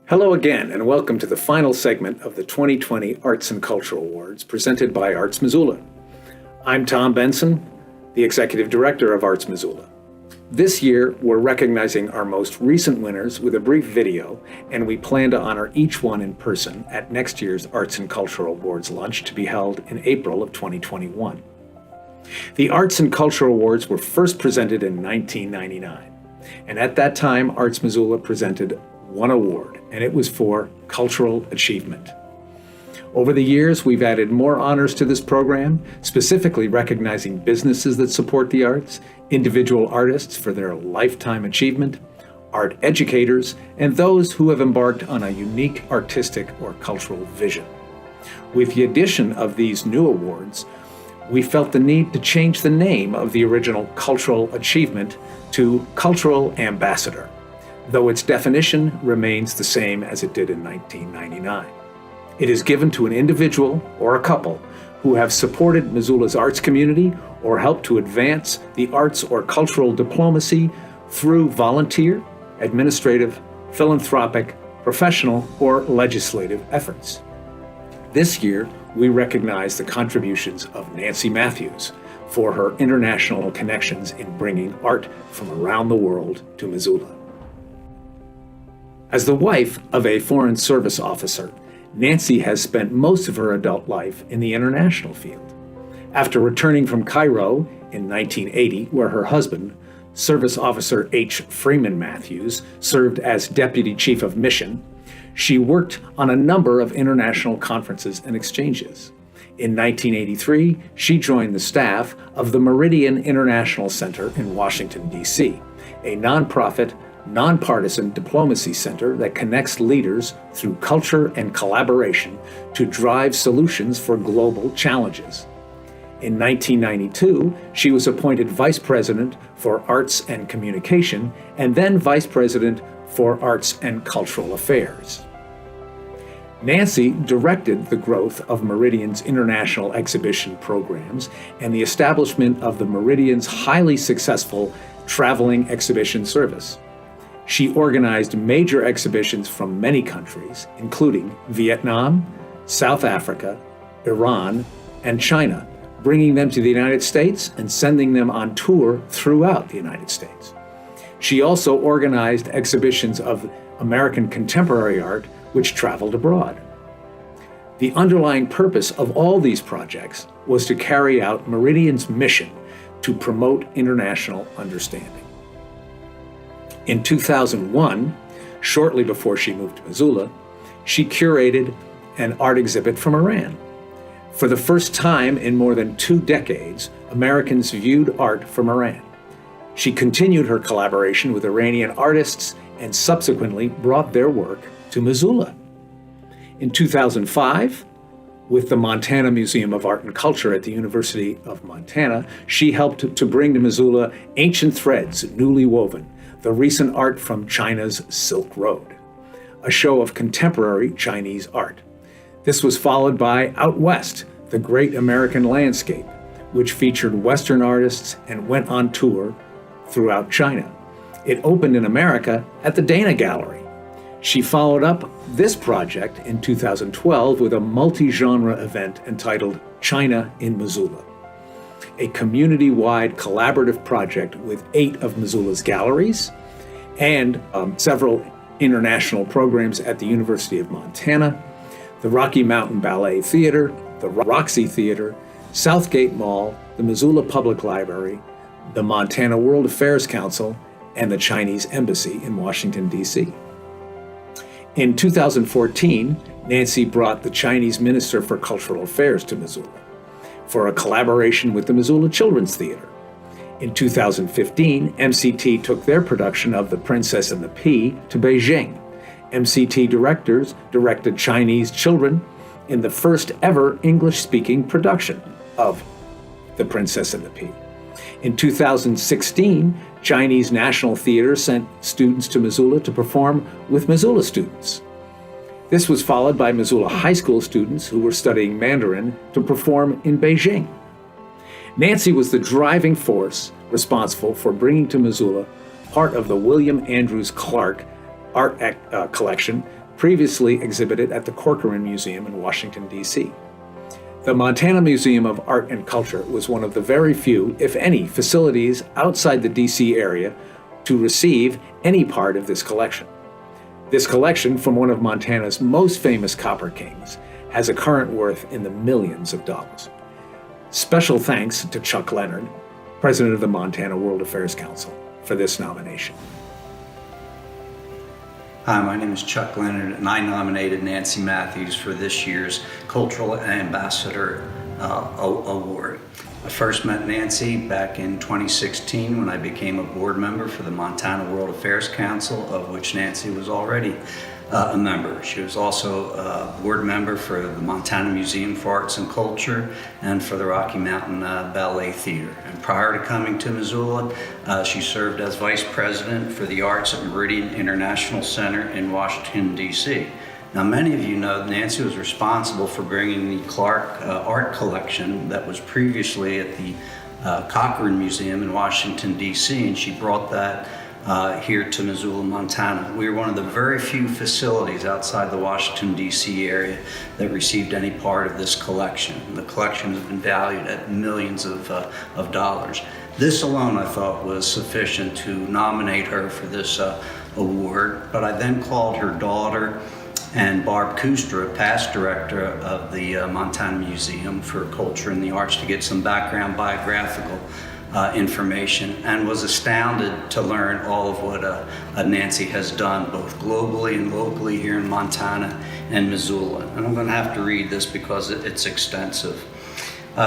Hello again, and welcome to the final segment of the 2020 Arts and Cultural Awards presented by Arts Missoula. I'm Tom Benson, the Executive Director of Arts Missoula. This year, we're recognizing our most recent winners with a brief video, and we plan to honor each one in person at next year's Arts and Cultural Awards lunch to be held in April of 2021. The Arts and Cultural Awards were first presented in 1999, and at that time, Arts Missoula presented one award, and it was for cultural achievement. Over the years, we've added more honors to this program, specifically recognizing businesses that support the arts, individual artists for their lifetime achievement, art educators, and those who have embarked on a unique artistic or cultural vision. With the addition of these new awards, we felt the need to change the name of the original cultural achievement to Cultural Ambassador, though its definition remains the same as it did in 1999. It is given to an individual or a couple who have supported Missoula's arts community or helped to advance the arts or cultural diplomacy through volunteer, administrative, philanthropic, professional, or legislative efforts. This year, we recognize the contributions of Nancy Matthews for her international connections in bringing art from around the world to Missoula. As the wife of a Foreign Service officer, Nancy has spent most of her adult life in the international field. After returning from Cairo in 1980, where her husband, Service Officer H. Freeman Matthews, served as Deputy Chief of Mission, she worked on a number of international conferences and exchanges. In 1983, she joined the staff of the Meridian International Center in Washington, D.C., a nonprofit, nonpartisan diplomacy center that connects leaders through culture and collaboration to drive solutions for global challenges. In 1992, she was appointed Vice President for Arts and Communication and then Vice President for Arts and Cultural Affairs. Nancy directed the growth of Meridian's international exhibition programs and the establishment of the Meridian's highly successful traveling exhibition service. She organized major exhibitions from many countries, including Vietnam, South Africa, Iran, and China, bringing them to the United States and sending them on tour throughout the United States. She also organized exhibitions of American contemporary art, which traveled abroad. The underlying purpose of all these projects was to carry out Meridian's mission to promote international understanding. In 2001, shortly before she moved to Missoula, she curated an art exhibit from Iran. For the first time in more than 2 decades, Americans viewed art from Iran. She continued her collaboration with Iranian artists and subsequently brought their work to Missoula. In 2005, with the Montana Museum of Art and Culture at the University of Montana, she helped to bring to Missoula Ancient Threads, Newly Woven, the recent art from China's Silk Road, a show of contemporary Chinese art. This was followed by Out West, the Great American Landscape, which featured Western artists and went on tour throughout China. It opened in America at the Dana Gallery. She followed up this project in 2012 with a multi-genre event entitled China in Missoula, a community-wide collaborative project with 8 of Missoula's galleries and several international programs at the University of Montana, the Rocky Mountain Ballet Theater, the Roxy Theater, Southgate Mall, the Missoula Public Library, the Montana World Affairs Council, and the Chinese Embassy in Washington, D.C. In 2014, Nancy brought the Chinese Minister for Cultural Affairs to Missoula for a collaboration with the Missoula Children's Theater. In 2015, MCT took their production of The Princess and the Pea to Beijing. MCT directors directed Chinese children in the first ever English-speaking production of The Princess and the Pea. In 2016, Chinese National Theater sent students to Missoula to perform with Missoula students. This was followed by Missoula High School students who were studying Mandarin to perform in Beijing. Nancy was the driving force responsible for bringing to Missoula part of the William Andrews Clark art collection previously exhibited at the Corcoran Museum in Washington, D.C. The Montana Museum of Art and Culture was one of the very few, if any, facilities outside the D.C. area to receive any part of this collection. This collection, from one of Montana's most famous copper kings, has a current worth in the millions of dollars. Special thanks to Chuck Leonard, president of the Montana World Affairs Council, for this nomination. Hi, my name is Chuck Leonard, and I nominated Nancy Matthews for this year's Cultural Ambassador Award. I first met Nancy back in 2016 when I became a board member for the Montana World Affairs Council, of which Nancy was already a member. She was also a board member for the Montana Museum for Arts and Culture and for the Rocky Mountain Ballet Theater. And prior to coming to Missoula, she served as vice president for the arts at Meridian International Center in Washington, D.C. Now, many of you know Nancy was responsible for bringing the Clark art collection that was previously at the Corcoran Museum in Washington, D.C., and she brought that here to Missoula, Montana. We are one of the very few facilities outside the Washington, D.C. area that received any part of this collection. The collection has been valued at millions of dollars. This alone, I thought, was sufficient to nominate her for this award, but I then called her daughter and Barb Kustra, past director of the Montana Museum for Culture and the Arts, to get some background biographical information, and was astounded to learn all of what Nancy has done, both globally and locally here in Montana and Missoula. And I'm going to have to read this because it's extensive.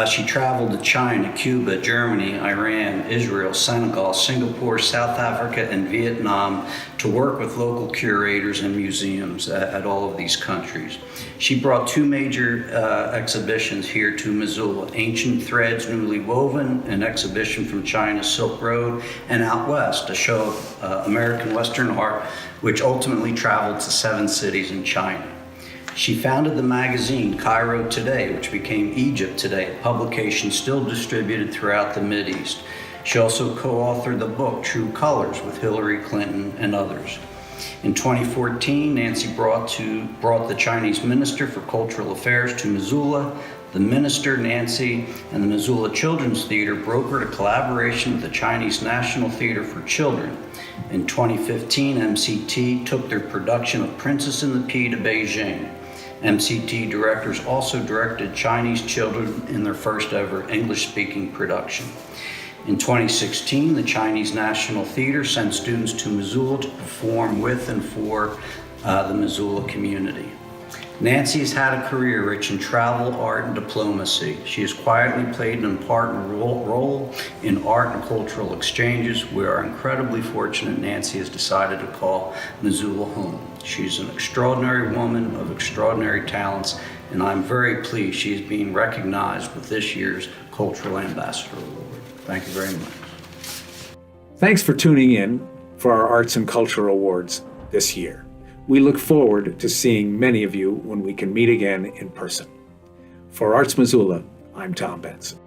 She traveled to China, Cuba, Germany, Iran, Israel, Senegal, Singapore, South Africa, and Vietnam to work with local curators and museums at all of these countries. She brought two major exhibitions here to Missoula: Ancient Threads Newly Woven, an exhibition from China's Silk Road, and Out West, a show of American Western art, which ultimately traveled to 7 cities in China. She founded the magazine Cairo Today, which became Egypt Today, a publication still distributed throughout the Mideast. She also co-authored the book True Colors with Hillary Clinton and others. In 2014, Nancy brought the Chinese Minister for Cultural Affairs to Missoula. The minister, Nancy, and the Missoula Children's Theater brokered a collaboration with the Chinese National Theater for Children. In 2015, MCT took their production of Princess and the Pea to Beijing. MCT directors also directed Chinese children in their first ever English-speaking production. In 2016, the Chinese National Theater sent students to Missoula to perform with and for the Missoula community. Nancy has had a career rich in travel, art, and diplomacy. She has quietly played an important role in art and cultural exchanges. We are incredibly fortunate Nancy has decided to call Missoula home. She's an extraordinary woman of extraordinary talents, and I'm very pleased she is being recognized with this year's Cultural Ambassador Award. Thank you very much. Thanks for tuning in for our Arts and Culture Awards this year. We look forward to seeing many of you when we can meet again in person. For Arts Missoula, I'm Tom Benson.